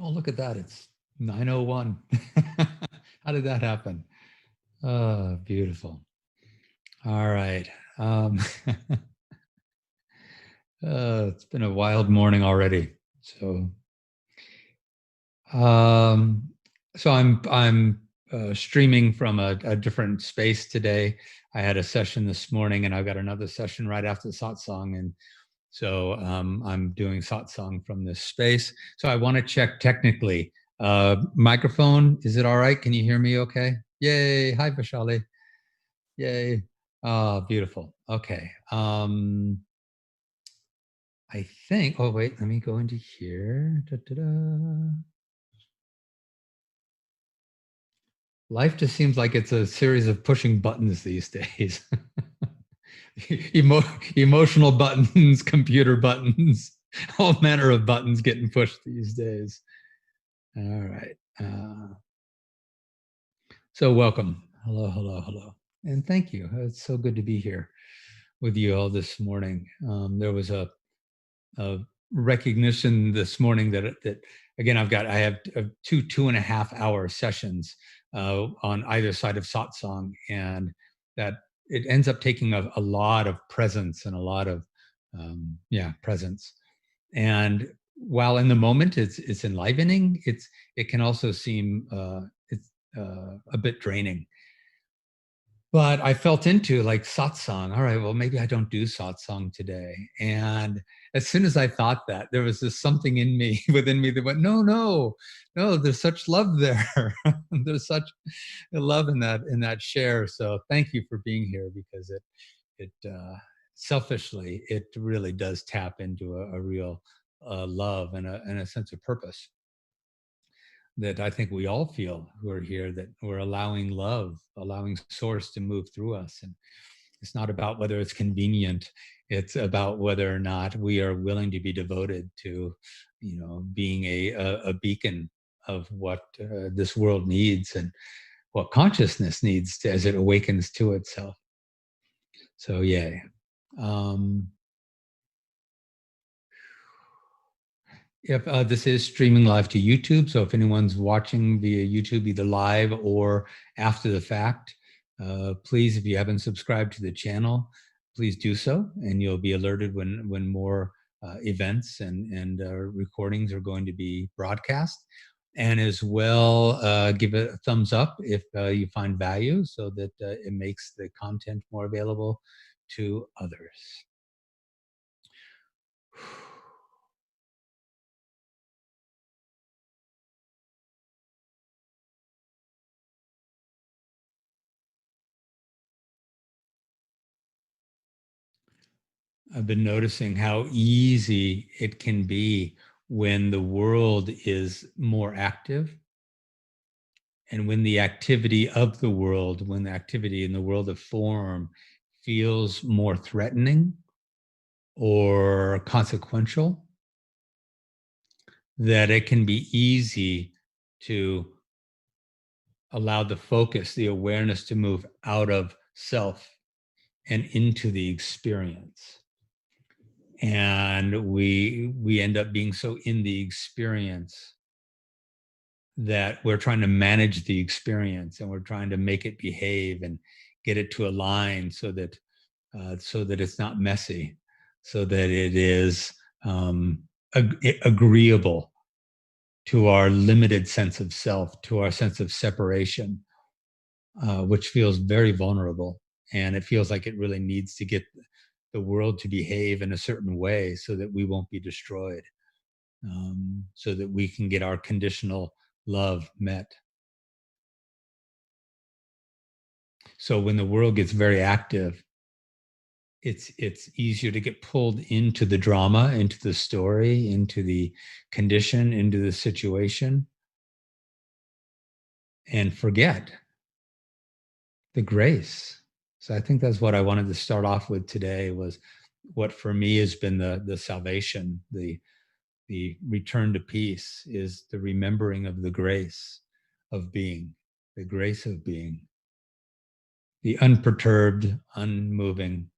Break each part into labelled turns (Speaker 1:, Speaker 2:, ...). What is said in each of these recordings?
Speaker 1: Oh, look at that. It's 9:01. How did that happen? Oh, beautiful. All right. Um, it's been a wild morning already. So, um, so I'm streaming from a different space today. I had a session this morning, and I've got another session right after the satsang, and so I'm doing satsang from this space. So I want to check technically. Microphone, is it all right? Can you hear me okay? Yay. Hi, Vishali. Yay. Oh, beautiful. Okay. I think, oh, wait, let me go into here. Da, da, da. Life just seems like it's a series of pushing buttons these days. Emotional buttons, computer buttons, all manner of buttons getting pushed these days. All right. So welcome. Hello, hello, hello. And thank you. It's so good to be here with you all this morning. There was a recognition this morning that again, I have two and a half hour sessions on either side of satsang, and that it ends up taking a lot of presence and a lot of presence. And while in the moment it's enlivening, it can also seem it's a bit draining. But I felt into like satsang. All right, well, maybe I don't do satsang today. And as soon as I thought that, there was this something in me, within me, that went, no, no, no. There's such love there. There's such love in that share. So thank you for being here, because it selfishly, it really does tap into a real love and a sense of purpose that I think we all feel who are here, that we're allowing love, allowing source to move through us. And it's not about whether it's convenient. It's about whether or not we are willing to be devoted to, being a beacon of what this world needs and what consciousness needs as it awakens to itself. So, yay. Um, If this is streaming live to YouTube, so if anyone's watching via YouTube, either live or after the fact, please, if you haven't subscribed to the channel, please do so, and you'll be alerted when more events and recordings are going to be broadcast. And as well, give it a thumbs up if you find value, so that it makes the content more available to others. I've been noticing how easy it can be when the world is more active, and when the activity of the world, when the activity in the world of form feels more threatening or consequential, that it can be easy to allow the focus, the awareness to move out of self and into the experience. And we end up being so in the experience that we're trying to manage the experience, and we're trying to make it behave and get it to align so that it's not messy, so that it is agreeable to our limited sense of self, to our sense of separation, which feels very vulnerable. And it feels like it really needs to get the world to behave in a certain way so that we won't be destroyed, so that we can get our conditional love met. So when the world gets very active, it's easier to get pulled into the drama, into the story, into the condition, into the situation, and forget the grace. So I think that's what I wanted to start off with today, was what for me has been the salvation, the return to peace, is the remembering of the grace of being, the grace of being, the unperturbed, unmoving,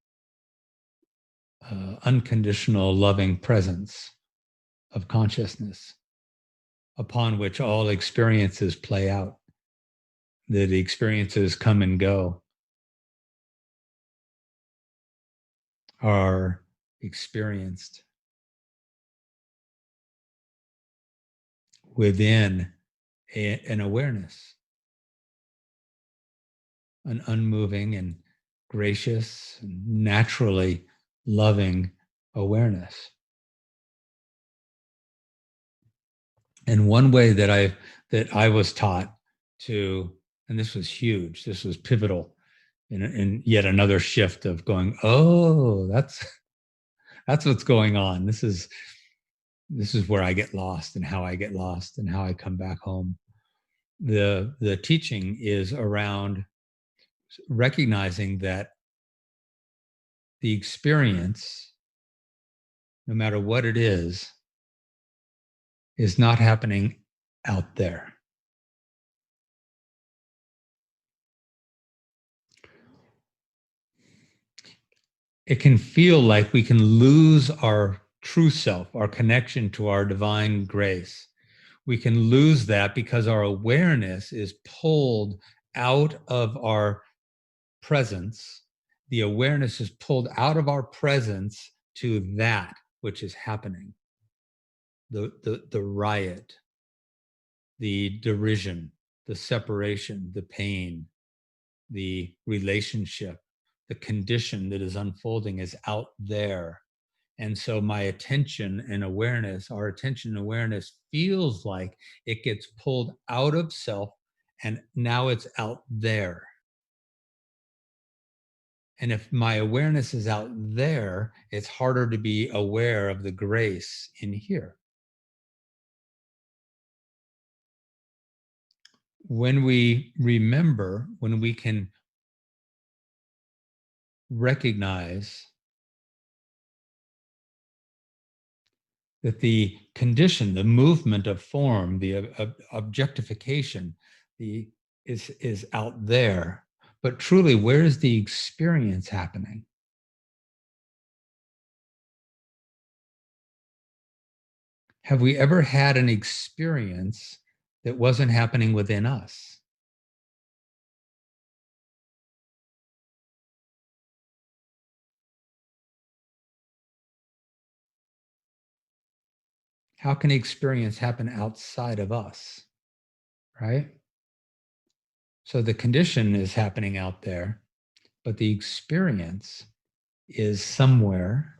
Speaker 1: unconditional, loving presence of consciousness. upon which all experiences play out, that the experiences come and go, are experienced within an awareness, an unmoving and gracious, and naturally loving awareness. And one way that I was taught to, and this was huge, this was pivotal in yet another shift of going, oh, that's what's going on. This is where I get lost and how I get lost and how I come back home. The teaching is around recognizing that the experience, no matter what it is not happening out there. It can feel like we can lose our true self, our connection to our divine grace. We can lose that because our awareness is pulled out of our presence. The awareness is pulled out of our presence to that which is happening. The riot, the derision, the separation, the pain, the relationship, the condition that is unfolding is out there. And so my attention and awareness, our attention and awareness feels like it gets pulled out of self and now it's out there. And if my awareness is out there, it's harder to be aware of the grace in here. When we remember, when we can recognize that the condition, the movement of form, the objectification, is out there. But truly, where is the experience happening? Have we ever had an experience that wasn't happening within us? How can experience happen outside of us? Right? So the condition is happening out there, but the experience is somewhere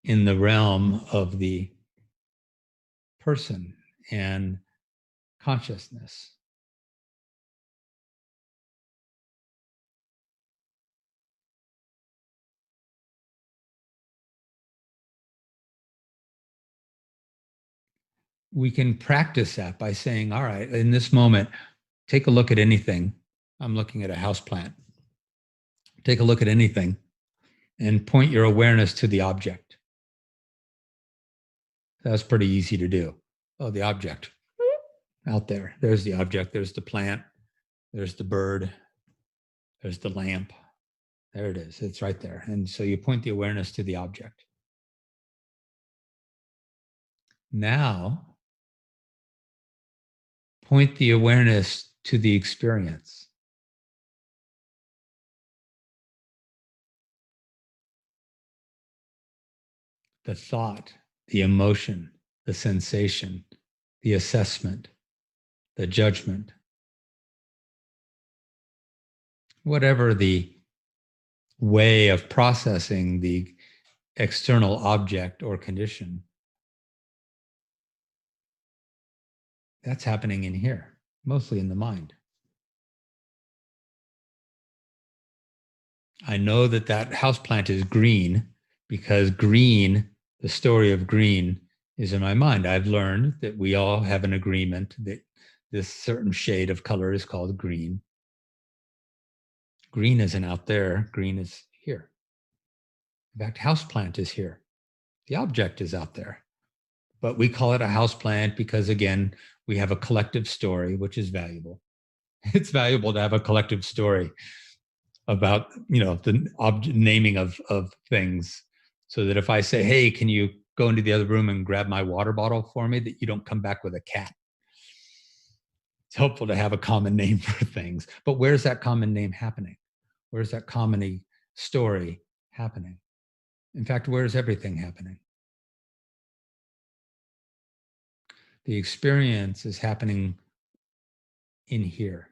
Speaker 1: in the realm of the person and consciousness. We can practice that by saying, all right, in this moment, take a look at anything. I'm looking at a house plant. Take a look at anything and point your awareness to the object. That's pretty easy to do. Oh, the object out there. There's the object. There's the plant. There's the bird. There's the lamp. There it is. It's right there. And so you point the awareness to the object. Now, point the awareness to the experience. The thought, the emotion, the sensation, the assessment, the judgment. Whatever the way of processing the external object or condition, that's happening in here, mostly in the mind. I know that that houseplant is green because green, the story of green, is in my mind. I've learned that we all have an agreement that this certain shade of color is called green. Green isn't out there, green is here. In fact, houseplant is here. The object is out there. But we call it a houseplant because, again, we have a collective story, which is valuable. It's valuable to have a collective story about, the naming of things, so that if I say, hey, can you go into the other room and grab my water bottle for me, that you don't come back with a cat. It's helpful to have a common name for things. But where's that common name happening? Where's that common story happening? In fact, where's everything happening? The experience is happening in here.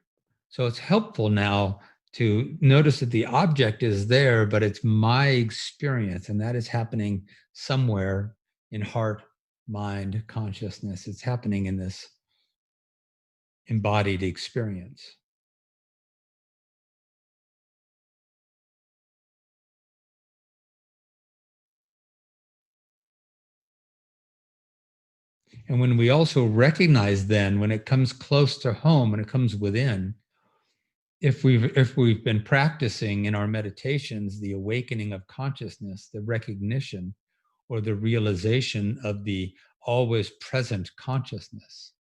Speaker 1: So it's helpful now to notice that the object is there, but it's my experience, and that is happening somewhere in heart, mind, consciousness. It's happening in this embodied experience. And when we also recognize then, when it comes close to home, when it comes within, if we've been practicing in our meditations the awakening of consciousness, the recognition or the realization of the always present consciousness.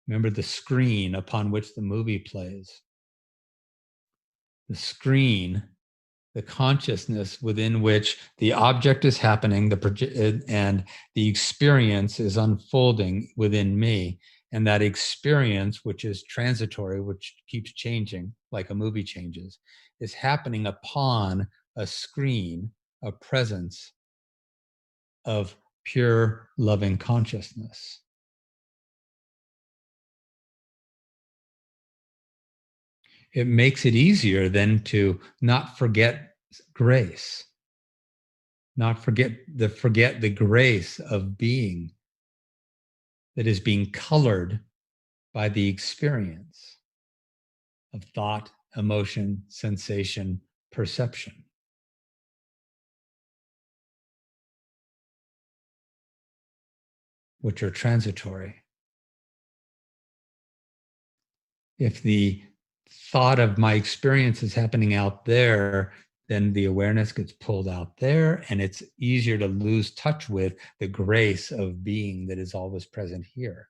Speaker 1: Remember the screen upon which the movie plays. The screen, the consciousness within which the object is happening, and the experience is unfolding within me. And that experience, which is transitory, which keeps changing like a movie changes, is happening upon a screen, a presence of pure loving consciousness. It makes it easier then to not forget grace, not forget the grace of being that is being colored by the experience of thought, emotion, sensation, perception, which are transitory. If the thought of my experience is happening out there, then the awareness gets pulled out there, and it's easier to lose touch with the grace of being that is always present here.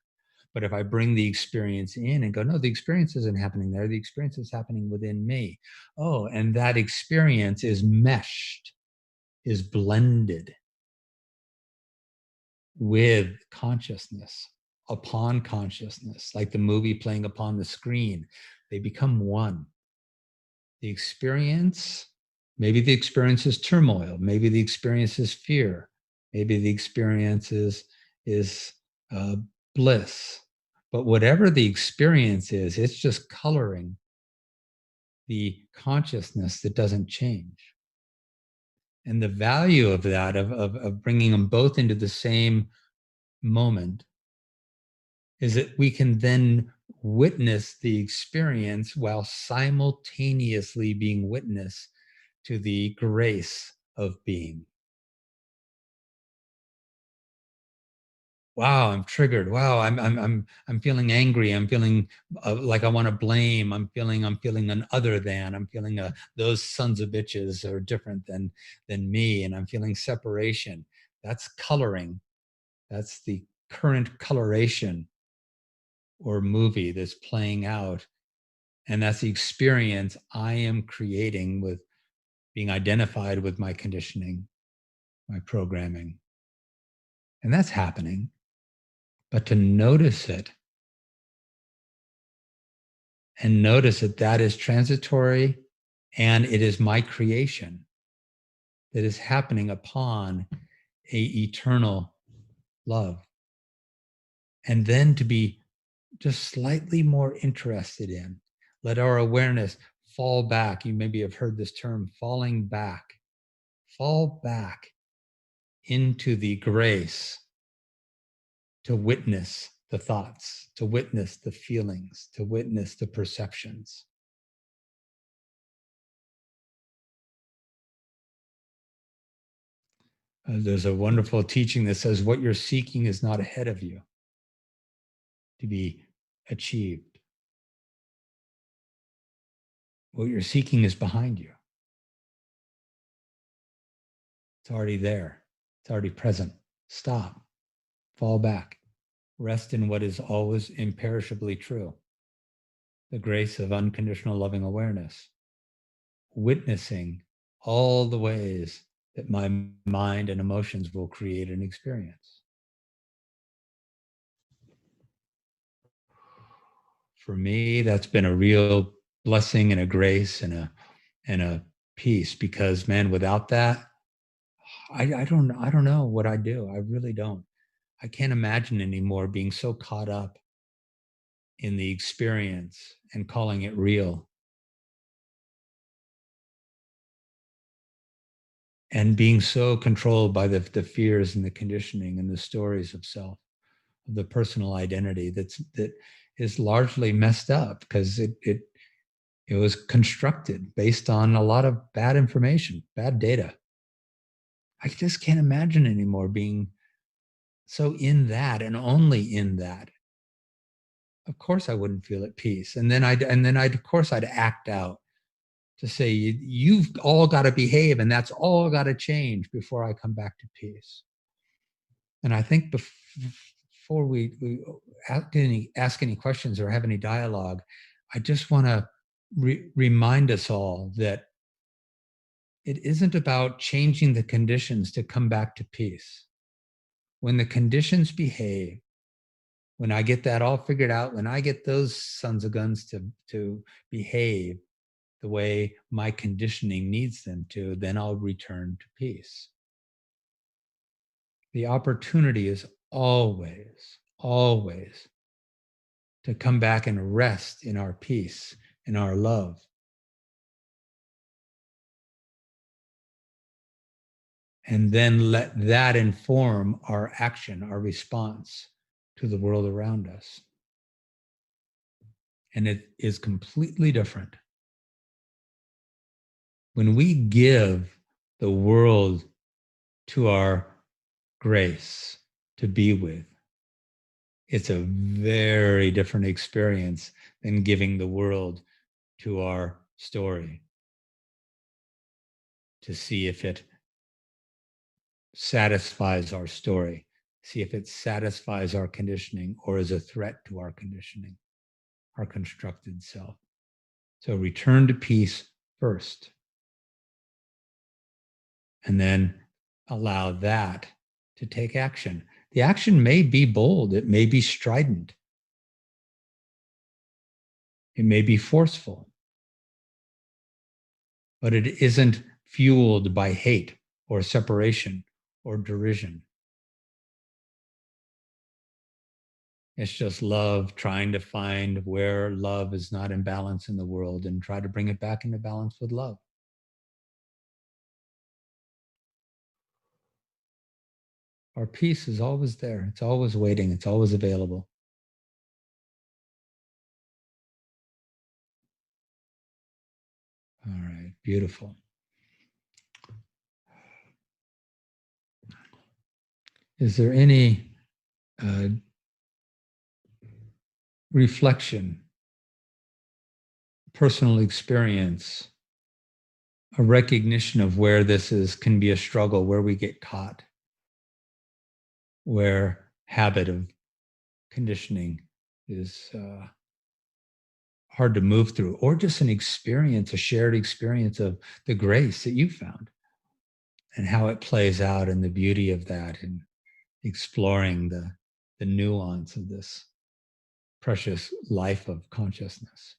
Speaker 1: But if I bring the experience in and go, no, the experience isn't happening there, the experience is happening within me. Oh, and that experience is meshed, is blended with consciousness, upon consciousness, like the movie playing upon the screen. They become one. The experience, maybe the experience is turmoil, maybe the experience is fear, maybe the experience is uh, bliss. But whatever the experience is, it's just coloring the consciousness that doesn't change. And the value of that, of bringing them both into the same moment, is that we can then witness the experience while simultaneously being witness to the grace of being. Wow, I'm triggered. Wow, I'm feeling angry. I'm feeling like I want to blame. I'm feeling an other than. I'm feeling those sons of bitches are different than me, and I'm feeling separation. That's coloring. That's the current coloration or movie that's playing out, and that's the experience I am creating with being identified with my conditioning, my programming, and that's happening. But to notice it and notice that that is transitory and it is my creation that is happening upon a eternal love. And then to be just slightly more interested in, let our awareness fall back. You maybe have heard this term, falling back. Fall back into the grace to witness the thoughts, to witness the feelings, to witness the perceptions. There's a wonderful teaching that says what you're seeking is not ahead of you to be achieved. What you're seeking is behind you. It's already there. It's already present. Stop. Fall back. Rest in what is always imperishably true. The grace of unconditional loving awareness. Witnessing all the ways that my mind and emotions will create an experience. For me, that's been a real blessing and a grace and a peace, because man, without that, I don't know what I do. I really don't. I can't imagine anymore being so caught up in the experience and calling it real, and being so controlled by the fears and the conditioning and the stories of self, of the personal identity that is largely messed up because it was constructed based on a lot of bad information, bad data. I just can't imagine anymore being so in that and only in that. Of course I wouldn't feel at peace. And then I'd of course I'd act out to say you've all got to behave and that's all got to change before I come back to peace. And I think before we ask any questions or have any dialogue, I just want to remind us all that it isn't about changing the conditions to come back to peace. When the conditions behave, when I get that all figured out, when I get those sons of guns to behave the way my conditioning needs them to, then I'll return to peace. The opportunity is always, always to come back and rest in our peace, in our love. And then let that inform our action, our response to the world around us. And it is completely different. When we give the world to our grace to be with, it's a very different experience than giving the world to our story to see if it satisfies our story, see if it satisfies our conditioning or is a threat to our conditioning, our constructed self. So return to peace first, and then allow that to take action. The action may be bold, it may be strident, it may be forceful, but it isn't fueled by hate or separation or derision. It's just love trying to find where love is not in balance in the world and try to bring it back into balance with love. Our peace is always there. It's always waiting. It's always available. All right, beautiful. Is there any uh, reflection, personal experience, a recognition of where this is can be a struggle, where we get caught, where habit of conditioning is hard to move through, or just an experience, a shared experience of the grace that you found and how it plays out and the beauty of that, and exploring the nuance of this precious life of consciousness.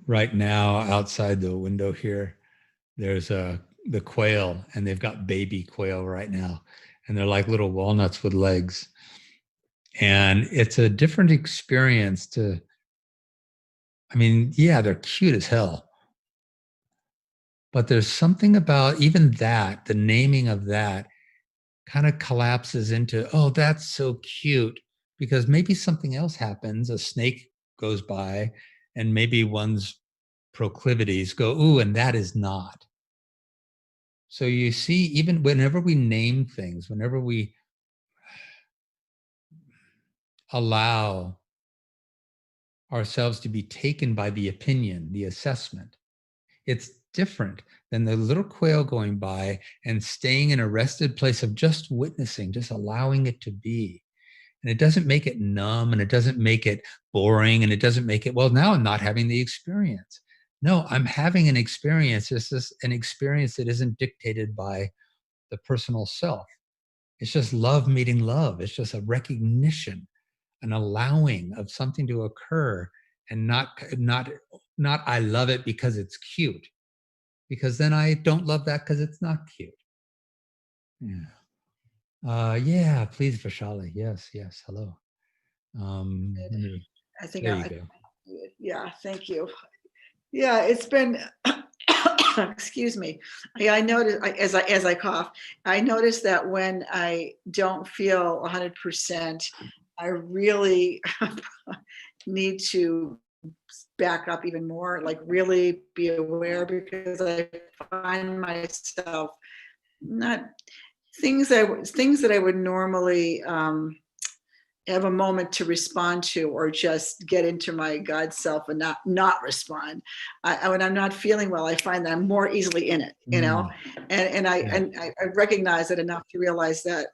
Speaker 1: Right now, outside the window here, there's the quail, and they've got baby quail right now, and they're like little walnuts with legs. And it's a different experience to, I mean, yeah, they're cute as hell, but there's something about even that, the naming of that kind of collapses into, oh, that's so cute, because maybe something else happens. A snake goes by, and maybe one's proclivities go, ooh, and that is not. So you see, even whenever we name things, whenever we allow ourselves to be taken by the opinion, the assessment, it's different than the little quail going by and staying in a rested place of just witnessing, just allowing it to be. And it doesn't make it numb, and it doesn't make it boring, and it doesn't make it, well, now I'm not having the experience. No, I'm having an experience. It's just an experience that isn't dictated by the personal self. It's just love meeting love. It's just a recognition, an allowing of something to occur, and not I love it because it's cute, because then I don't love that because it's not cute. Yeah. Yeah, please, Vishali. Yes, yes. Hello. Let me,
Speaker 2: I think
Speaker 1: there you go.
Speaker 2: yeah, thank you. Yeah, it's been excuse me. I noticed as I cough, I noticed that when I don't feel 100%, I really need to back up even more, like really be aware, because I find myself not things that I would normally have a moment to respond to, or just get into my God self and not respond. When I'm not feeling well, I find that I'm more easily in it,
Speaker 1: Mm,
Speaker 2: and I recognize it enough to realize that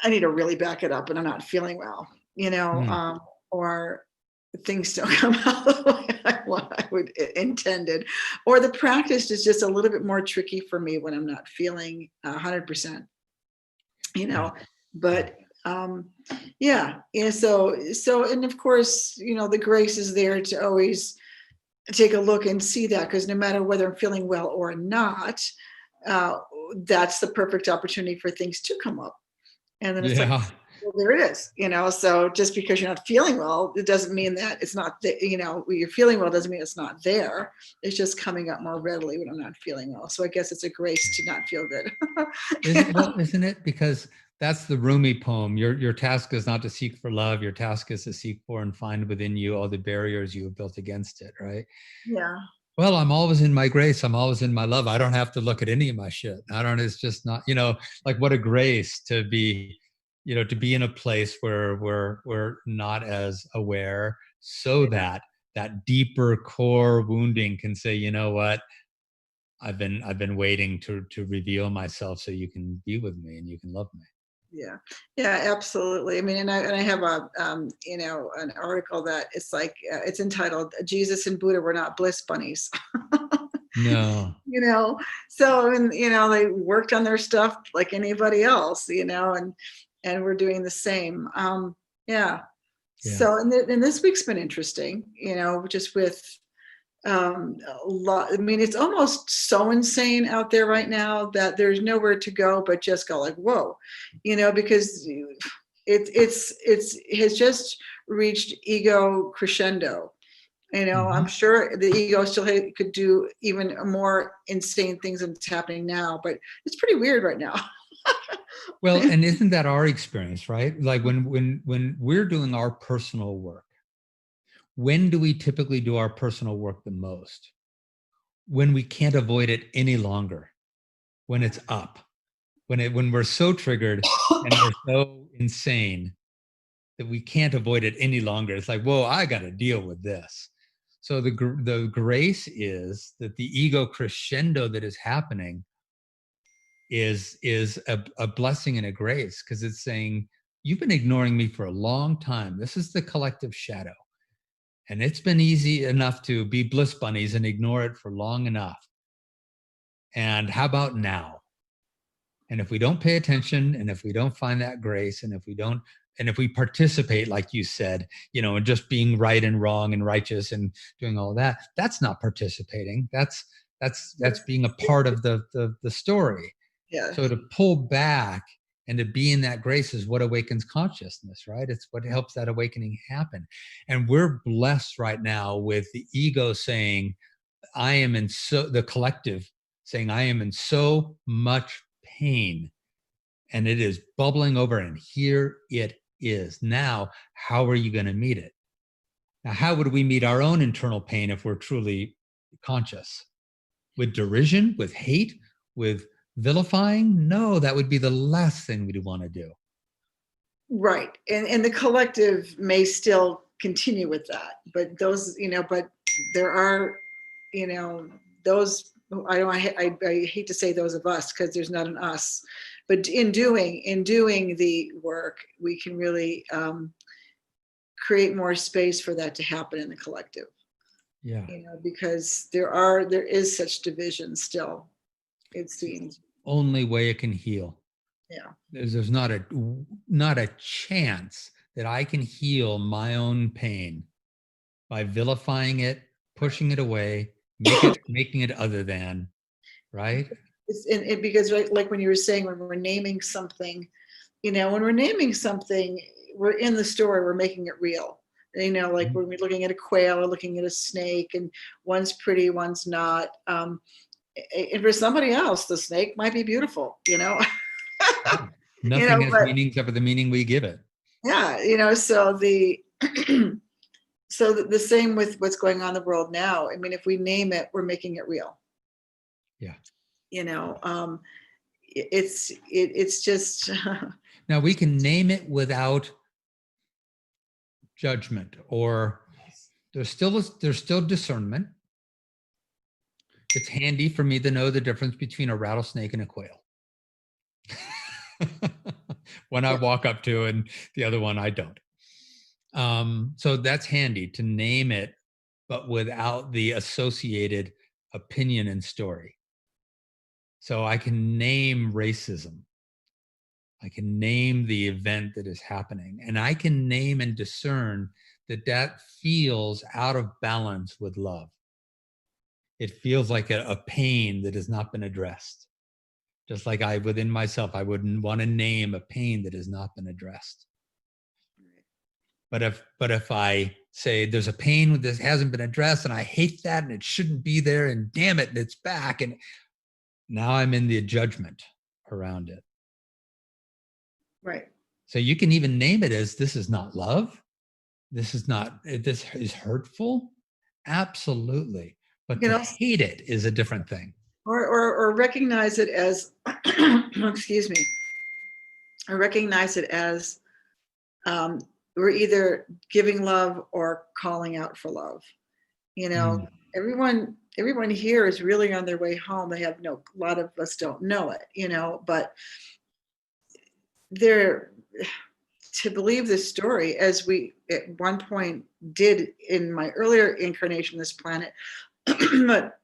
Speaker 2: I need to really back it up when I'm not feeling well,
Speaker 1: mm.
Speaker 2: or things don't come out the way I would intended, or the practice is just a little bit more tricky for me when I'm not feeling 100%,
Speaker 1: Yeah, yeah.
Speaker 2: but yeah. So and of course, the grace is there to always take a look and see that, because no matter whether I'm feeling well or not, uh, that's the perfect opportunity for things to come up. And then it's like,
Speaker 1: Yeah.
Speaker 2: well, there it is, so just because you're not feeling well, it doesn't mean that it's not you're feeling well doesn't mean it's not there. It's just coming up more readily when I'm not feeling well. So I guess it's a grace to not feel good.
Speaker 1: Isn't it? Because that's the Rumi poem. Your task is not to seek for love. Your task is to seek for and find within you all the barriers you have built against it, right?
Speaker 2: Yeah.
Speaker 1: Well, I'm always in my grace. I'm always in my love. I don't have to look at any of my shit. It's just not, like what a grace to be, to be in a place where we're not as aware, so
Speaker 2: Yeah.
Speaker 1: that that deeper core wounding can say, you know what? I've been waiting to reveal myself so you can be with me and you can love me.
Speaker 2: Yeah, yeah, absolutely. I mean, and I have an article that it's like it's entitled "Jesus and Buddha were not bliss bunnies."
Speaker 1: No.
Speaker 2: you know, so and they worked on their stuff like anybody else, and we're doing the same. Yeah.
Speaker 1: Yeah.
Speaker 2: So and this week's been interesting, just with a lot. I mean, it's almost so insane out there right now that there's nowhere to go but just go like, whoa, because it has just reached ego crescendo. I'm
Speaker 1: Mhm.
Speaker 2: sure the ego still could do even more insane things than it's happening now, but it's pretty weird right now.
Speaker 1: Well, and isn't that our experience, right? Like when we're doing our personal work, when do we typically do our personal work the most? When we can't avoid it any longer, when it's up, when we're so triggered and we're so insane that we can't avoid it any longer. It's like, whoa, I got to deal with this. So the grace is that the ego crescendo that is happening is a blessing and a grace, because it's saying, you've been ignoring me for a long time. This is the collective shadow. And it's been easy enough to be bliss bunnies and ignore it for long enough. And how about now? And if we don't pay attention, and if we don't find that grace, and if we participate, like you said, in just being right and wrong and righteous and doing all that, that's not participating. That's being a part of the story.
Speaker 2: Yeah.
Speaker 1: So to pull back and to be in that grace is what awakens consciousness, right? It's what helps that awakening happen. And we're blessed right now with the ego saying, I am in the collective saying, I am in so much pain and it is bubbling over, and here it is. Now, how are you going to meet it? Now, how would we meet our own internal pain if we're truly conscious? With derision, with hate, with vilifying? No, that would be the last thing we'd want to do.
Speaker 2: Right. And the collective may still continue with that, but but there are, those, I hate to say those of us, because there's not an us, but in doing the work, we can really create more space for that to happen in the collective.
Speaker 1: Yeah.
Speaker 2: Because there is such division still, it seems.
Speaker 1: Only way it can heal.
Speaker 2: Yeah.
Speaker 1: There's not a chance that I can heal my own pain by vilifying it, pushing it away, making it other than, right?
Speaker 2: Because like when you were saying, when we're naming something, when we're naming something, we're in the story, we're making it real. Like when we're looking at a quail or looking at a snake, and one's pretty, one's not. And for somebody else, the snake might be beautiful,
Speaker 1: Nothing has meaning except for the meaning we give it.
Speaker 2: Yeah, so the same with what's going on in the world now. I mean, if we name it, we're making it real.
Speaker 1: Yeah.
Speaker 2: It's just
Speaker 1: now we can name it without judgment, or there's still discernment. It's handy for me to know the difference between a rattlesnake and a quail. One I walk up to, and the other one I don't. So that's handy to name it, but without the associated opinion and story. So I can name racism. I can name the event that is happening, and I can name and discern that feels out of balance with love. It feels like a pain that has not been addressed. Just like within myself, I wouldn't want to name a pain that has not been addressed. But if I say there's a pain that hasn't been addressed, and I hate that, and it shouldn't be there, and damn it, and it's back, and now I'm in the judgment around it.
Speaker 2: Right.
Speaker 1: So you can even name it as, this is not love. This is hurtful. Absolutely. But to hate it is a different thing.
Speaker 2: Or recognize it as, excuse me, or recognize it as we're either giving love or calling out for love. Everyone here is really on their way home. They have a lot of us don't know it, but they're, to believe this story, as we at one point did in my earlier incarnation on this planet, but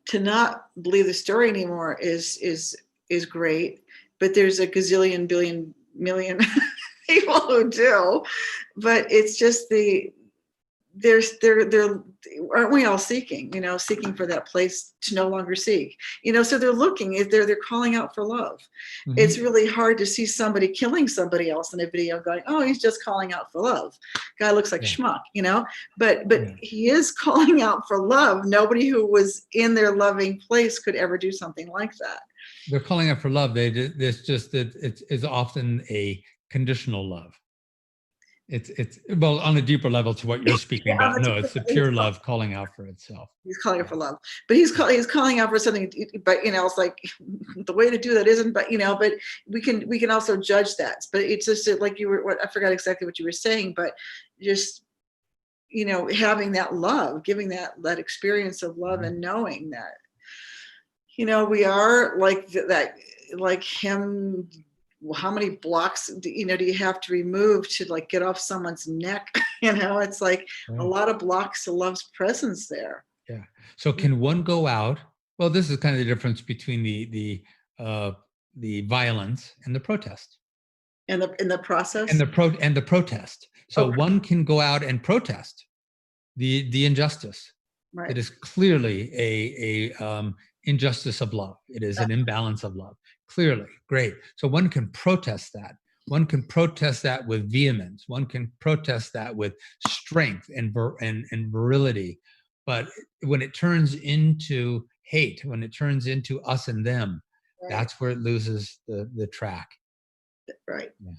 Speaker 2: to not believe the story anymore is great. But there's a gazillion, billion, million people who do. But it's just aren't we all seeking for that place to no longer seek, so they're looking, they're calling out for love. Mm-hmm. It's really hard to see somebody killing somebody else in a video going, oh, he's just calling out for love. Guy looks like schmuck, but he is calling out for love. Nobody who was in their loving place could ever do something like that.
Speaker 1: They're calling out for love. It's just that it's often a conditional love. It's well, on a deeper level to what you're speaking about. No, it's the pure love calling out for itself.
Speaker 2: He's calling out for love, but he's calling out for something. But it's like the way to do that isn't. But but we can also judge that. But it's just like I forgot exactly what you were saying. But just having that love, giving that experience of love, and knowing that we are like that, like him. How many blocks do you have to remove to get off someone's neck? It's like a lot of blocks of love's presence there.
Speaker 1: Yeah. So can one go out? Well, this is kind of the difference between the violence and the protest.
Speaker 2: And the process.
Speaker 1: And the protest. So one can go out and protest the injustice. Right. It is clearly a injustice of love. It is an imbalance of love. Clearly, great. So one can protest that. One can protest that with vehemence. One can protest that with strength and virility. But when it turns into hate, when it turns into us and them, that's where it loses the track.
Speaker 2: Right.
Speaker 1: Yeah.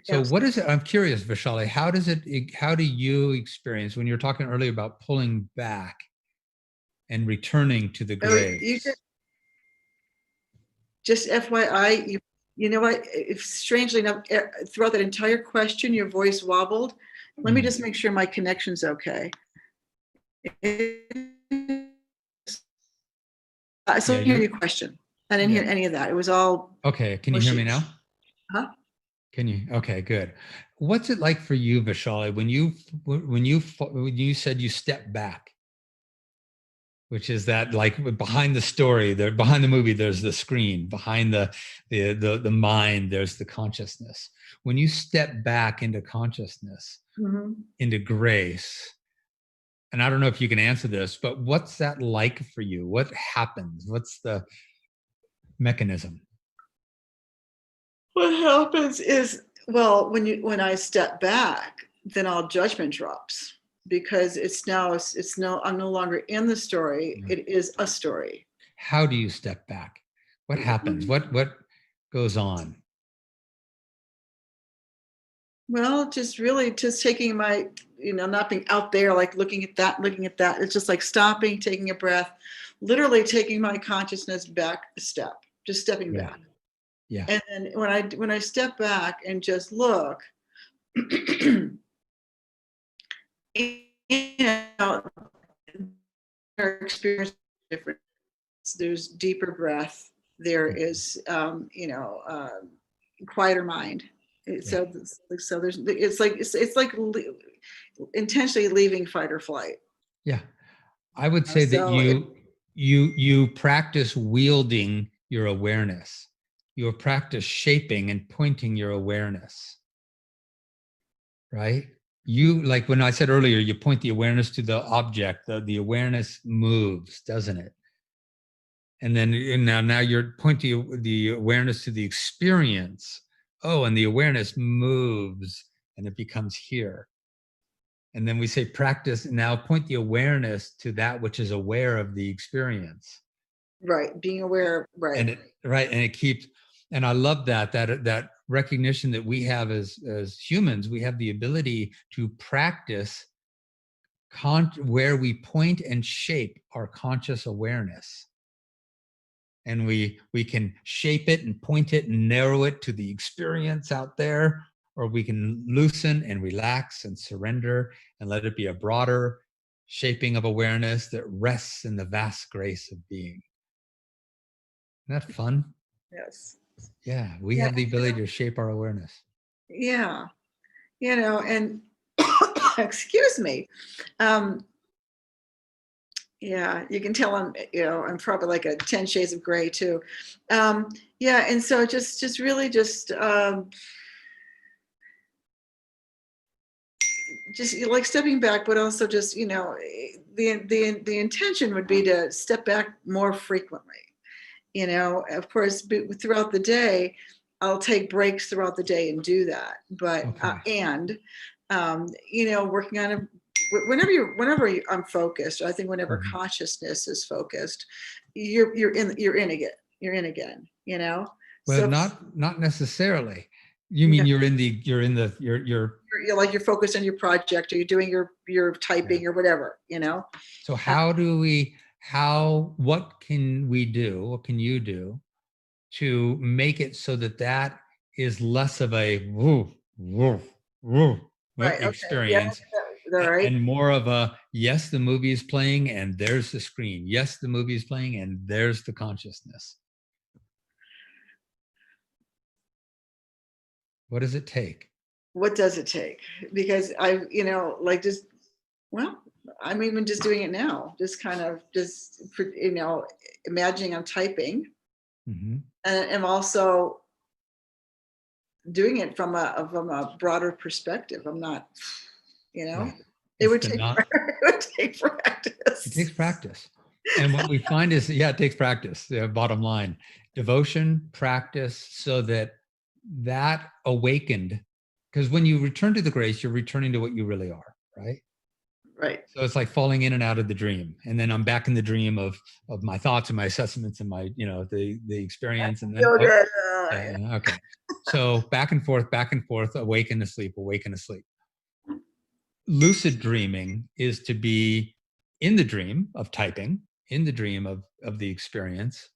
Speaker 1: So what is it? I'm curious, Vaishali, how do you experience, when you were talking earlier about pulling back and returning to the graves?
Speaker 2: Just FYI, you know what? Strangely enough, throughout that entire question, your voice wobbled. Let me just make sure my connection's okay. So I didn't hear your question. I didn't hear any of that. It was all
Speaker 1: okay. Can you hear me now?
Speaker 2: Huh?
Speaker 1: Can you? Okay, good. What's it like for you, Vishali, when you said you stepped back, which is that like behind the story, there behind the movie, there's the screen. Behind the mind, there's the consciousness. When you step back into consciousness, into grace, and I don't know if you can answer this, but what's that like for you? What happens? What's the mechanism?
Speaker 2: What happens is, well, when I step back, then all judgment drops, because I'm no longer in the story. It is a story.
Speaker 1: How do you step back? What happens? What goes on?
Speaker 2: Well, just really just taking my, not being out there, like looking at that, looking at that. It's just like stopping, taking a breath, literally taking my consciousness back a step, just stepping back.
Speaker 1: Yeah.
Speaker 2: And then when I step back and just look, our experience is different. There's deeper breath. There is, quieter mind. So there's, it's like intentionally leaving fight or flight.
Speaker 1: Yeah. I would say that
Speaker 2: So
Speaker 1: you practice wielding your awareness. You practice shaping and pointing your awareness. Right? You, like when I said earlier, you point the awareness to the object, the awareness moves, doesn't it? And then now you're pointing the awareness to the experience. Oh, and the awareness moves and it becomes here. And then we say practice, now point the awareness to that which is aware of the experience.
Speaker 2: right, being aware, right.
Speaker 1: And it keeps, and I love that recognition that we have as humans. We have the ability to practice where we point and shape our conscious awareness. And we can shape it and point it and narrow it to the experience out there, or we can loosen and relax and surrender and let it be a broader shaping of awareness that rests in the vast grace of being. Isn't that fun?
Speaker 2: Yes.
Speaker 1: Yeah, we have the ability to shape our awareness.
Speaker 2: Yeah. And excuse me. Yeah, you can tell I'm probably like a 10 shades of gray too. Yeah, and so just really just like stepping back, but also just the intention would be to step back more frequently. Of course, throughout the day, I'll take breaks throughout the day and do that. But working on whenever I'm focused, I think whenever consciousness is focused, you're in again.
Speaker 1: Well,
Speaker 2: So
Speaker 1: not necessarily. You mean you're
Speaker 2: like you're focused on your project, or you're doing your typing or whatever.
Speaker 1: So what can we do? What can you do to make it so that is less of a experience, and more of a, yes, the movie is playing and there's the screen. Yes, the movie is playing and there's the consciousness. What does it take?
Speaker 2: What does it take? Because I'm even just doing it now, just kind of imagining I'm typing, and I'm also doing it from a broader perspective. I'm not, it would take practice.
Speaker 1: It takes practice. And what we find is, it takes practice. The bottom line, devotion, practice, so that awakened, because when you return to the grace, you're returning to what you really are, right?
Speaker 2: Right.
Speaker 1: So it's like falling in and out of the dream, and then I'm back in the dream of my thoughts and my assessments and my the experience, and then okay. So back and forth, awaken to sleep, awaken to sleep. Lucid dreaming is to be in the dream of typing, in the dream of the experience,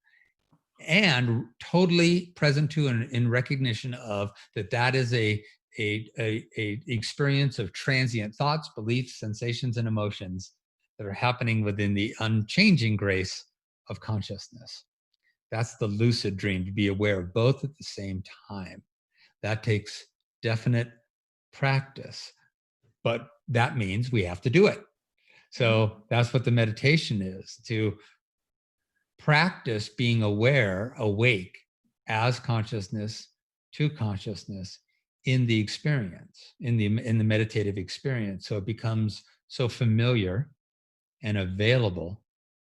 Speaker 1: and totally present to and in recognition of that is a experience of transient thoughts, beliefs, sensations, and emotions that are happening within the unchanging grace of consciousness. That's the lucid dream, to be aware of both at the same time. That takes definite practice, but that means we have to do it. So that's what the meditation is, to practice being aware, awake as consciousness to consciousness in the experience, in the meditative experience. So it becomes so familiar and available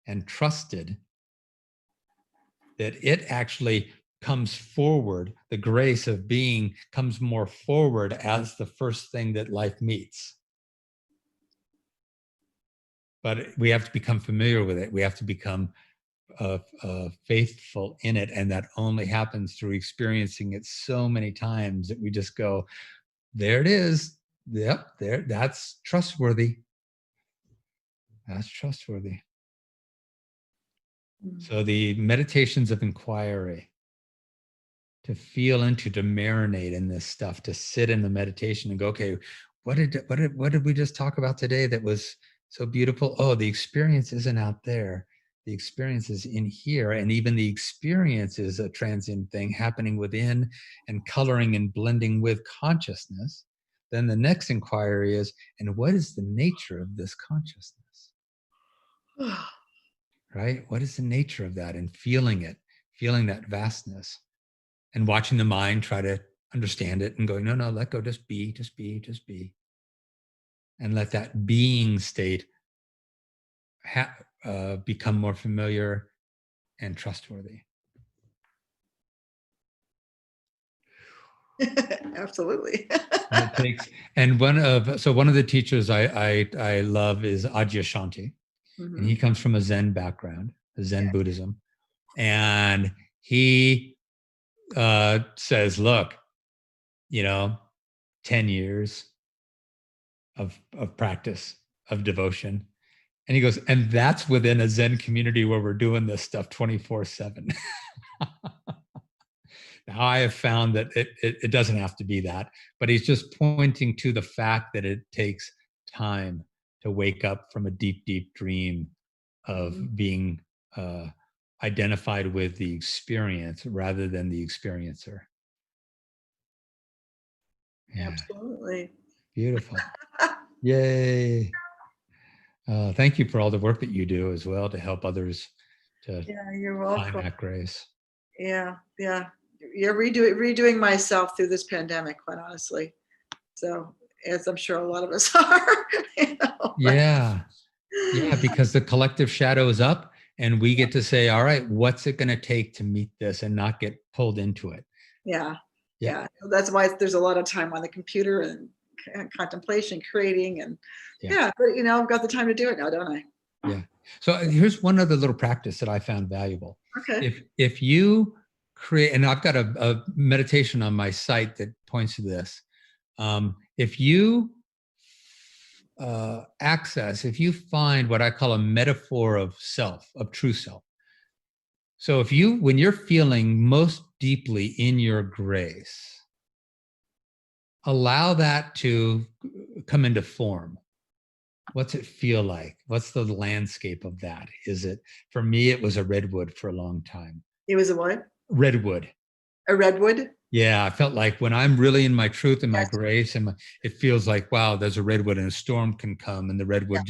Speaker 1: and trusted that it actually comes forward. The grace of being comes more forward as the first thing that life meets. But we have to become familiar with it. We have to become faithful in it, and that only happens through experiencing it so many times that we just go, there it is. Yep, there. That's trustworthy. That's trustworthy. So the meditations of inquiry, to feel into, to marinate in this stuff, to sit in the meditation and go, okay, what did we just talk about today that was so beautiful? Oh, the experience isn't out there. The experience is in here. And even the experience is a transient thing happening within and coloring and blending with consciousness. Then the next inquiry is, and what is the nature of this consciousness? Right? What is the nature of that? And feeling it, feeling that vastness, and watching the mind try to understand it and going, no, no, let go, just be, just be, just be. And let that being state become more familiar and trustworthy.
Speaker 2: Absolutely.
Speaker 1: And it takes, and one of the teachers I love is Adyashanti, and he comes from a Zen background, a Zen Buddhism, and he says, look, 10 years of practice of devotion. And he goes, and that's within a Zen community where we're doing this stuff 24/7. Now, I have found that it doesn't have to be that, but he's just pointing to the fact that it takes time to wake up from a deep, deep dream of being identified with the experience rather than the experiencer.
Speaker 2: Yeah. Absolutely.
Speaker 1: Beautiful. Yay. Thank you for all the work that you do as well to help others to
Speaker 2: you're welcome.
Speaker 1: find that grace.
Speaker 2: Yeah. You're redoing myself through this pandemic, quite honestly. So, as I'm sure a lot of us are.
Speaker 1: Yeah, because the collective shadow is up, and we get to say, all right, what's it going to take to meet this and not get pulled into it?
Speaker 2: Yeah. That's why there's a lot of time on the computer and contemplation, creating, and but I've got the time to do it now, don't I?
Speaker 1: Yeah. So here's one other little practice that I found valuable.
Speaker 2: Okay.
Speaker 1: If you create, and I've got a meditation on my site that points to this. If you if you find what I call a metaphor of self, of true self. So when you're feeling most deeply in your grace, allow that to come into form. What's it feel like? What's the landscape of that? For me, it was a redwood for a long time.
Speaker 2: It was a what?
Speaker 1: Redwood.
Speaker 2: A redwood?
Speaker 1: Yeah, I felt like when I'm really in my truth and my grace, and it feels like, wow, there's a redwood, and a storm can come, and the redwood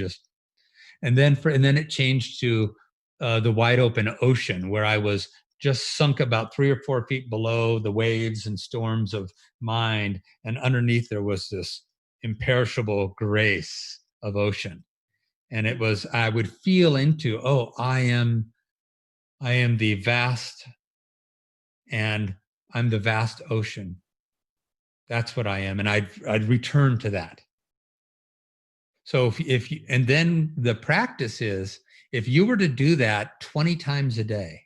Speaker 1: and then it changed to the wide open ocean, where I was just sunk about 3 or 4 feet below the waves and storms of mind, and underneath there was this imperishable grace of ocean. And I would feel into, I am the vast, and I'm the vast ocean. That's what I am. And I'd return to that. So and then the practice is, if you were to do that 20 times a day,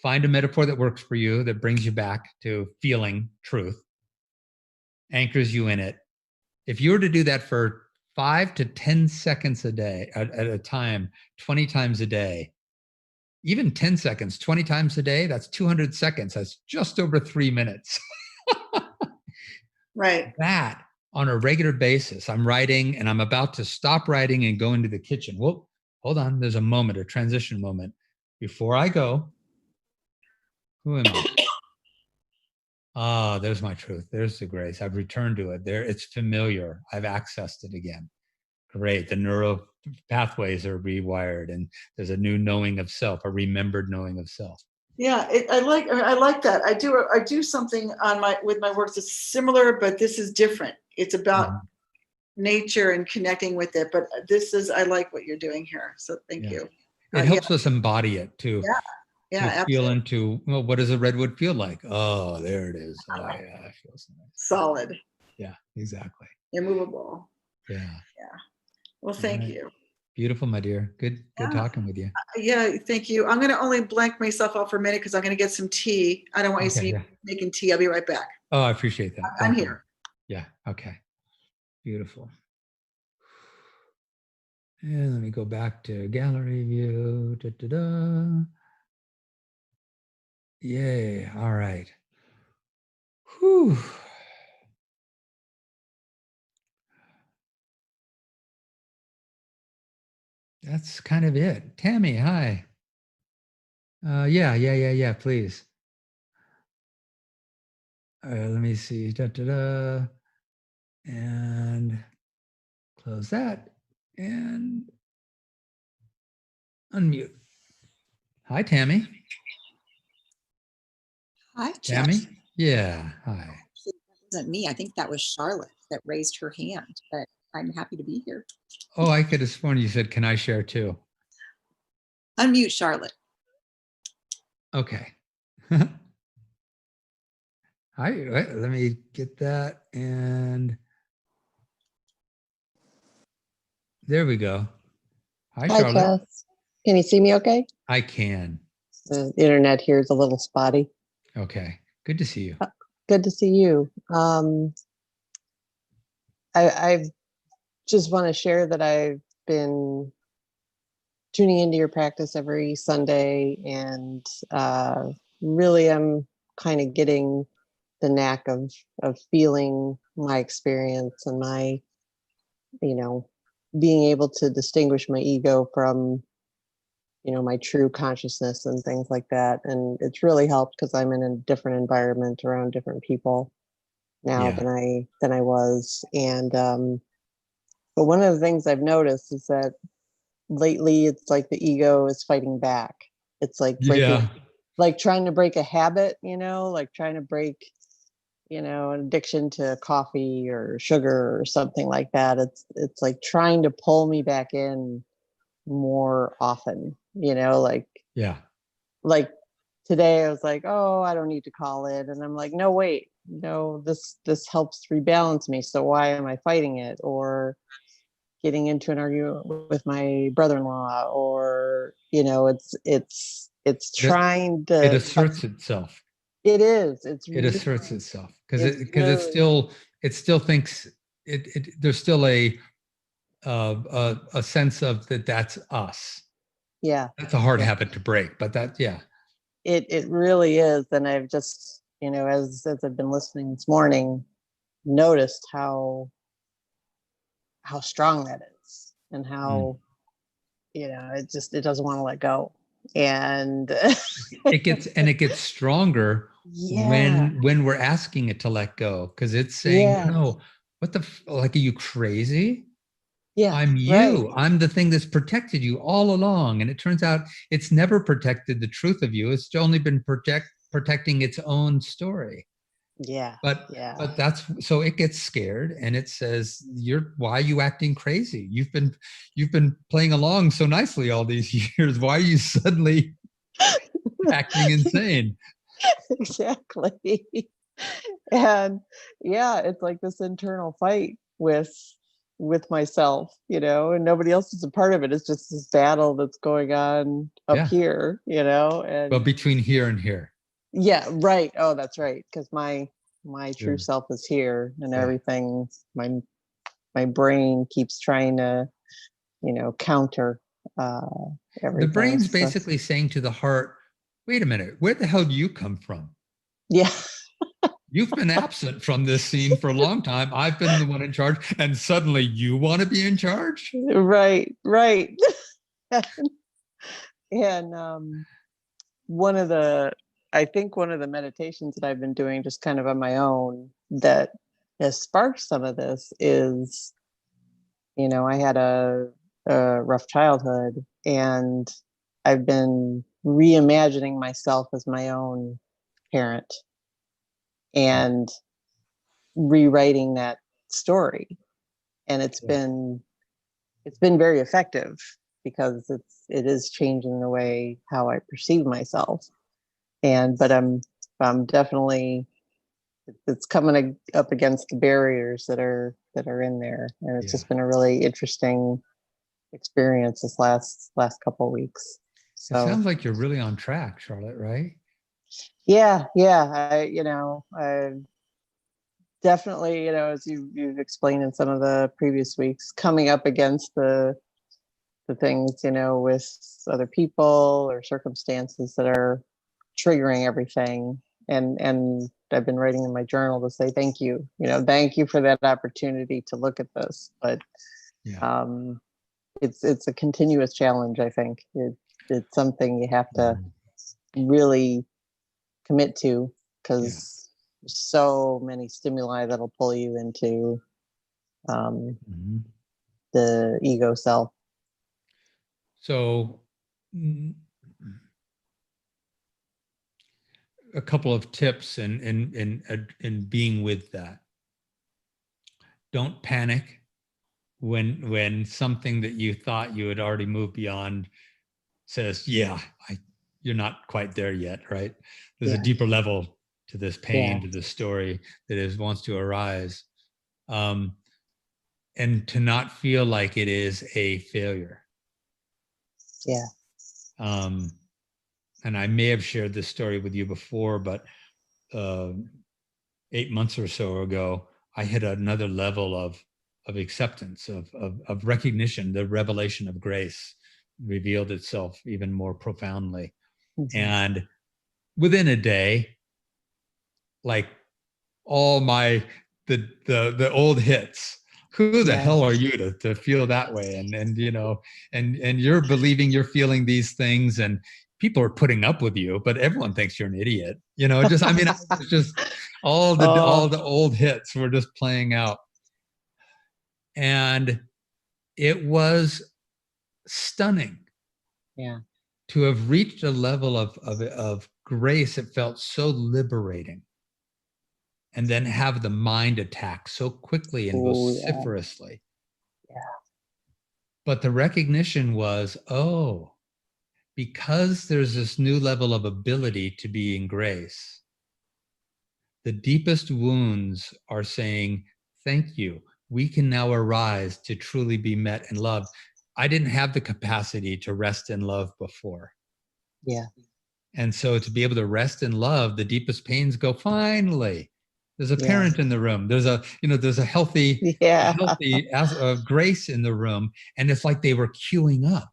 Speaker 1: find a metaphor that works for you, that brings you back to feeling truth, anchors you in it. If you were to do that for 5 to 10 seconds a day at a time, 20 times a day, even 10 seconds, 20 times a day, that's 200 seconds. That's just over 3 minutes.
Speaker 2: Right.
Speaker 1: That on a regular basis, I'm writing and I'm about to stop writing and go into the kitchen. Well, hold on, there's a moment, a transition moment. Before I go, who am I? Ah, there's my truth. There's the grace. I've returned to it. There, it's familiar. I've accessed it again. Great. The neural pathways are rewired, and there's a new knowing of self, a remembered knowing of self.
Speaker 2: Yeah, I like that. I do something with my works that's similar, but this is different. It's about nature and connecting with it. But I like what you're doing here. So thank you.
Speaker 1: It helps us embody it too.
Speaker 2: Yeah,
Speaker 1: to feel into, well, what does a redwood feel like? Oh, there it is. Oh, yeah, it feels nice.
Speaker 2: Solid.
Speaker 1: Yeah, exactly.
Speaker 2: Immovable.
Speaker 1: Yeah.
Speaker 2: Yeah. Well, thank you.
Speaker 1: Beautiful, my dear. Good talking with you.
Speaker 2: Yeah, thank you. I'm going to only blank myself out for a minute because I'm going to get some tea. I don't want you to see me making tea. I'll be right back.
Speaker 1: Oh, I appreciate that.
Speaker 2: I'm here.
Speaker 1: Yeah. Okay. Beautiful. And let me go back to gallery view. Da, da, da. Yay. All right. Whew. That's kind of it. Tammy, hi. Yeah, please. Let me see. Da, da, da. And close that and unmute. Hi, Tammy.
Speaker 3: Hi, Jeff.
Speaker 1: Tammy? Yeah, hi.
Speaker 3: That wasn't me. I think that was Charlotte that raised her hand, but I'm happy to be here.
Speaker 1: Oh, I could have sworn you said, can I share too?
Speaker 3: Unmute Charlotte.
Speaker 1: Okay. Hi, let me get that. And there we go. Hi, Charlotte.
Speaker 4: Cass. Can you see me okay?
Speaker 1: I can.
Speaker 4: The internet here is a little spotty.
Speaker 1: Okay. Good to see you.
Speaker 4: Good to see you. I just want to share that I've been tuning into your practice every Sunday, and really I'm kind of getting the knack of feeling my experience and my, being able to distinguish my ego from, my true consciousness and things like that. And it's really helped because I'm in a different environment around different people now than I was. And but one of the things I've noticed is that lately it's like the ego is fighting back. It's like like trying to break a habit, like trying to break, an addiction to coffee or sugar or something like that. It's like trying to pull me back in more often, like today I was like, oh, I don't need to call it. And I'm like, no, wait, no, this helps rebalance me. So why am I fighting it? Or getting into an argument with my brother-in-law, or, it's trying to.
Speaker 1: It asserts itself.
Speaker 4: It is.
Speaker 1: It asserts itself because it still thinks there's still a sense of that's us.
Speaker 4: Yeah.
Speaker 1: That's a hard habit to break, but
Speaker 4: it really is. And I've just, as I've been listening this morning, noticed how strong that is, and how, it doesn't want to let go. And
Speaker 1: it gets stronger when we're asking it to let go, because it's saying, no, what are you crazy? Yeah, I'm you. Right. I'm the thing that's protected you all along. And it turns out it's never protected the truth of you. It's only been protecting its own story.
Speaker 4: Yeah.
Speaker 1: But that's so it gets scared and it says, why are you acting crazy? You've been playing along so nicely all these years. Why are you suddenly acting insane?
Speaker 4: Exactly. And it's like this internal fight with myself, and nobody else is a part of it. It's just this battle that's going on up here, and
Speaker 1: well, between here and here.
Speaker 4: Yeah, right. Oh, that's right. Because my true self is here, and everything. My brain keeps trying to, counter everything.
Speaker 1: The brain's basically saying to the heart, "Wait a minute, where the hell do you come from?"
Speaker 4: Yeah.
Speaker 1: You've been absent from this scene for a long time. I've been the one in charge, and suddenly you want to be in charge?
Speaker 4: Right. And I think one of the meditations that I've been doing just kind of on my own that has sparked some of this is, I had a rough childhood, and I've been reimagining myself as my own parent and rewriting that story. And
Speaker 1: Yeah.
Speaker 4: it's been very effective because it is changing the way how I perceive myself. But I'm definitely, it's coming up against the barriers that are in there, and it's
Speaker 1: Yeah.
Speaker 4: just been a really interesting experience this last couple of weeks.
Speaker 1: It
Speaker 4: So
Speaker 1: sounds like you're really on track, Charlotte, right?
Speaker 4: yeah, I definitely, as you've explained in some of the previous weeks, coming up against the things, with other people or circumstances that are triggering everything. And I've been writing in my journal to say thank you, thank you for that opportunity to look at this. But
Speaker 1: Yeah.
Speaker 4: it's a continuous challenge. I think it's something you have to really commit to, because there's so many stimuli that'll pull you into the ego self.
Speaker 1: So a couple of tips in being with that. Don't panic when something that you thought you had already moved beyond says, yeah, you're not quite there yet, right? There's a deeper level to this pain, to this story that wants to arise. And to not feel like it is a failure.
Speaker 4: Yeah.
Speaker 1: And I may have shared this story with you before, but 8 months or so ago, I hit another level of acceptance, of recognition. The revelation of grace revealed itself even more profoundly.
Speaker 4: Mm-hmm.
Speaker 1: And within a day, like all the old hits, who the hell are you to feel that way? And you're believing you're feeling these things, and people are putting up with you, but everyone thinks you're an idiot. It's just all the old hits were just playing out. And it was stunning.
Speaker 4: Yeah.
Speaker 1: To have reached a level of grace. It felt so liberating. And then have the mind attack so quickly and vociferously.
Speaker 4: Yeah.
Speaker 1: But the recognition was, because there's this new level of ability to be in grace, the deepest wounds are saying, thank you. We can now arise to truly be met and loved. I didn't have the capacity to rest in love before.
Speaker 4: Yeah.
Speaker 1: And so to be able to rest in love, the deepest pains go, finally. There's a parent in the room. There's a healthy grace in the room. And it's like they were queuing up.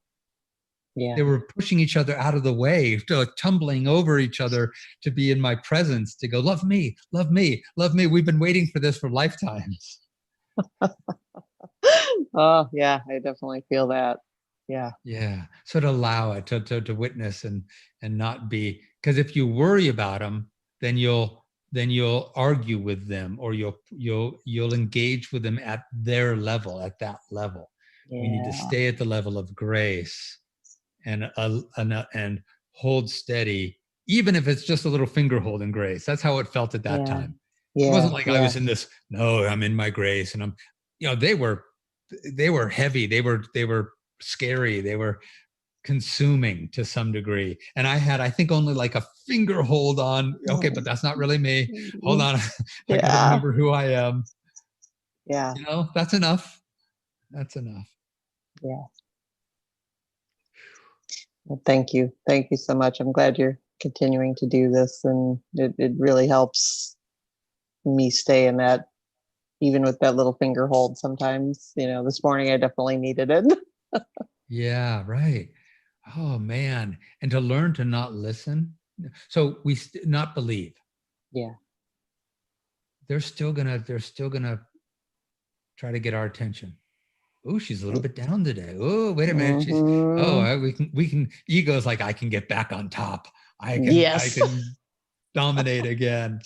Speaker 4: Yeah.
Speaker 1: They were pushing each other out of the way, tumbling over each other to be in my presence, to go, love me, love me, love me. We've been waiting for this for lifetimes.
Speaker 4: Oh, yeah, I definitely feel that. Yeah.
Speaker 1: Yeah. So to allow it, to witness and not be, because if you worry about them, then you'll argue with them, or you'll engage with them at their level, at that level.
Speaker 4: Yeah.
Speaker 1: We need to stay at the level of grace and hold steady, even if it's just a little finger hold in grace. That's how it felt at that time. It wasn't like I was in this, no, I'm in my grace. And they were heavy. They were scary. They were consuming to some degree. And I had, I think, only like a finger hold on. Okay, but that's not really me. Hold on. I got to remember who I am.
Speaker 4: Yeah.
Speaker 1: That's enough. That's enough.
Speaker 4: Yeah. Well, thank you. Thank you so much. I'm glad you're continuing to do this, and it really helps me stay in that, even with that little finger hold sometimes. This morning I definitely needed it.
Speaker 1: Yeah, right. Oh man. And to learn to not listen. So we not believe.
Speaker 4: Yeah.
Speaker 1: They're still gonna try to get our attention. Oh, she's a little bit down today. Oh, wait a minute. She's,
Speaker 4: Mhm.
Speaker 1: we can, ego's like, I can get back on top. I
Speaker 4: Yes.
Speaker 1: can dominate again.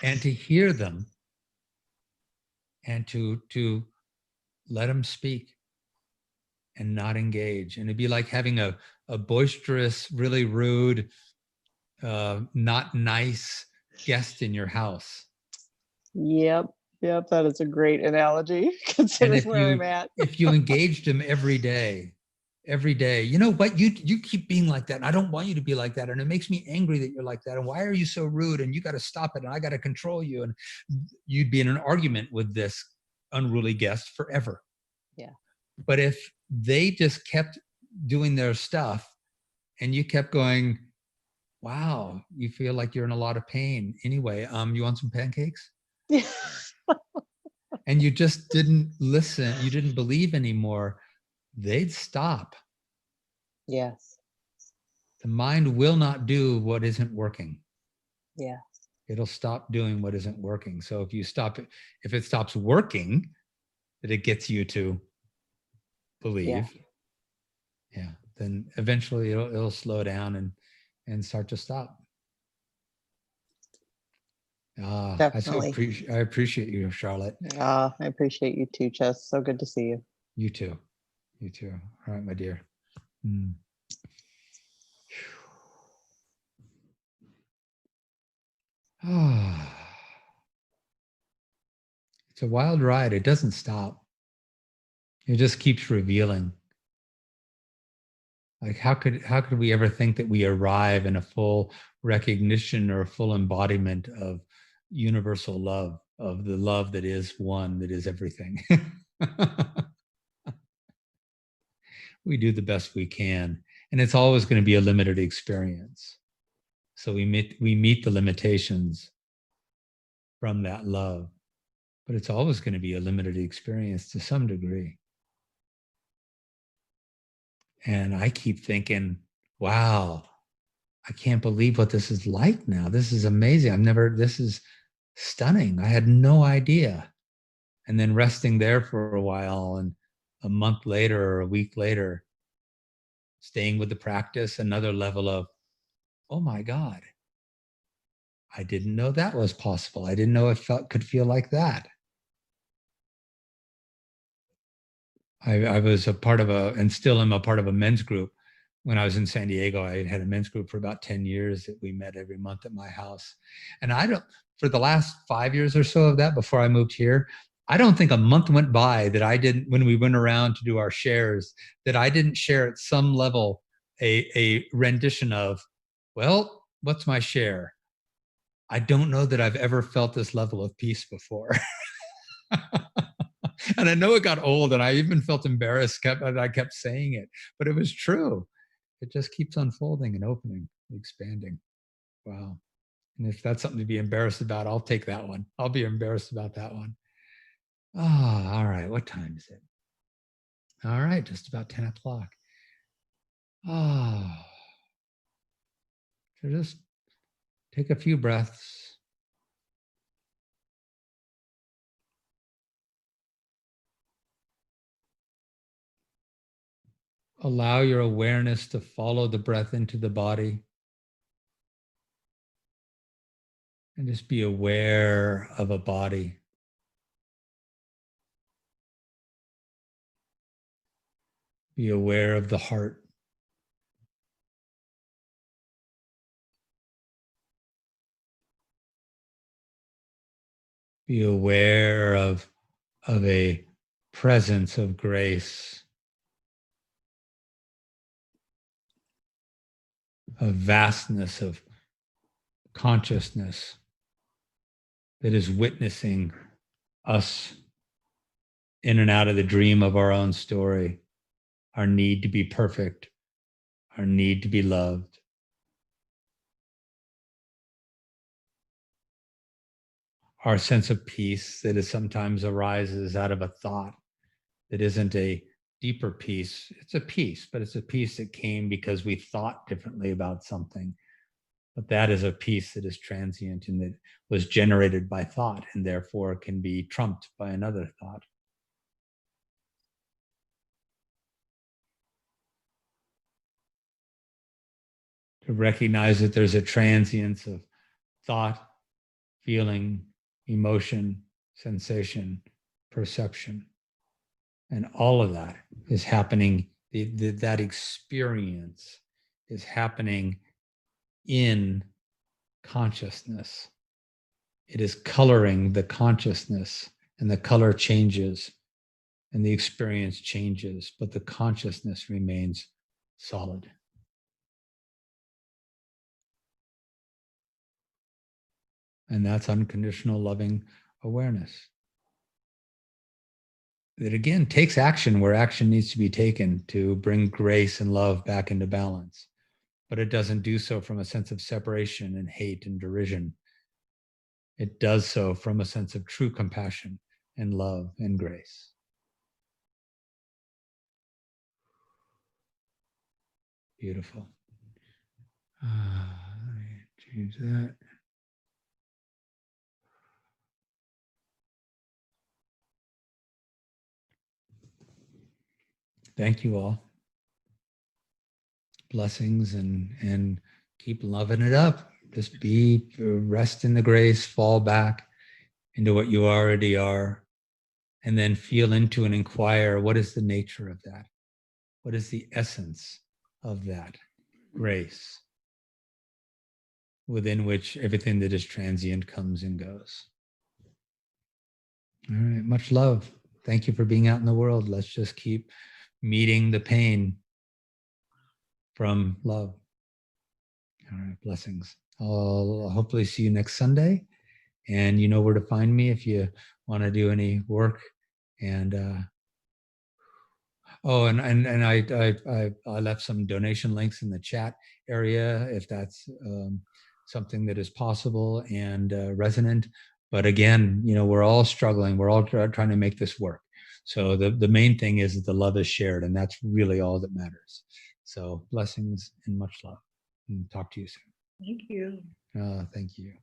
Speaker 1: And to hear them and to let them speak and not engage. And it'd be like having a boisterous, really rude, not nice guest in your house.
Speaker 4: Yep. Yep. That is a great analogy
Speaker 1: And
Speaker 4: considering where I'm at.
Speaker 1: if you engaged them every day, you know what, you keep being like that, and I don't want you to be like that, and it makes me angry that you're like that, and why are you so rude, and you got to stop it, and I got to control you, and you'd be in an argument with this unruly guest forever.
Speaker 4: Yeah.
Speaker 1: But if they just kept doing their stuff and you kept going, wow, you feel like you're in a lot of pain anyway, you want some pancakes? And you just didn't listen, you didn't believe anymore, they'd stop.
Speaker 4: Yes.
Speaker 1: The mind will not do what isn't working.
Speaker 4: Yeah.
Speaker 1: It'll stop doing what isn't working. So if you stop it, if it stops working, that it gets you to believe, yeah, then eventually it'll slow down and start to stop.
Speaker 4: Definitely.
Speaker 1: I appreciate you, Charlotte.
Speaker 4: I appreciate you too, Chess. So good to see you.
Speaker 1: You too. You too. All right, my dear. Mm. It's a wild ride. It doesn't stop. It just keeps revealing. Like how could we ever think that we arrive in a full recognition or a full embodiment of universal love, of the love that is one, that is everything? We do the best we can, and it's always going to be a limited experience. So we meet the limitations from that love, but it's always going to be a limited experience to some degree. And I keep thinking, wow, I can't believe what this is like now. This is amazing. This is stunning. I had no idea. And then resting there for a while, and a month later or a week later, staying with the practice, another level of, oh my God, I didn't know that was possible. I didn't know it could feel like that. I was a part of and still am a part of a men's group. When I was in San Diego, I had a men's group for about 10 years that we met every month at my house. And for the last 5 years or so of that, before I moved here, I don't think a month went by that I didn't, when we went around to do our shares, that I didn't share at some level a rendition of, well, what's my share? I don't know that I've ever felt this level of peace before. And I know it got old, and I even felt embarrassed that I kept saying it, but it was true. It just keeps unfolding and opening, expanding. Wow. And if that's something to be embarrassed about, I'll take that one. I'll be embarrassed about that one. All right. What time is it? All right. Just about 10 o'clock. So just take a few breaths. Allow your awareness to follow the breath into the body. And just be aware of a body. Be aware of the heart. Be aware of a presence of grace, a vastness of consciousness that is witnessing us in and out of the dream of our own story, our need to be perfect, our need to be loved. Our sense of peace that is sometimes arises out of a thought that isn't a deeper peace. It's a peace, but it's a peace that came because we thought differently about something. But that is a peace that is transient and that was generated by thought, and therefore can be trumped by another thought. to recognize that there's a transience of thought, feeling, emotion, sensation, perception. And all of that is happening, that experience is happening in consciousness. It is coloring the consciousness, and the color changes and the experience changes, but the consciousness remains solid. And that's unconditional loving awareness. That again takes action where action needs to be taken to bring grace and love back into balance. But it doesn't do so from a sense of separation and hate and derision. It does so from a sense of true compassion and love and grace. Beautiful. Let me change that. Thank you all. Blessings, and keep loving it up. Just rest in the grace, fall back into what you already are, and then feel into and inquire, what is the nature of that? What is the essence of that grace within which everything that is transient comes and goes? All right, much love. Thank you for being out in the world. Let's just keep meeting the pain from love. All right, blessings. I'll hopefully see you next Sunday. And you know where to find me if you want to do any work. And I left some donation links in the chat area if that's something that is possible and resonant. But again, you know, we're all struggling. We're all trying to make this work. So the main thing is that the love is shared, and that's really all that matters. So blessings and much love. And talk to you soon.
Speaker 2: Thank you.
Speaker 1: Thank you.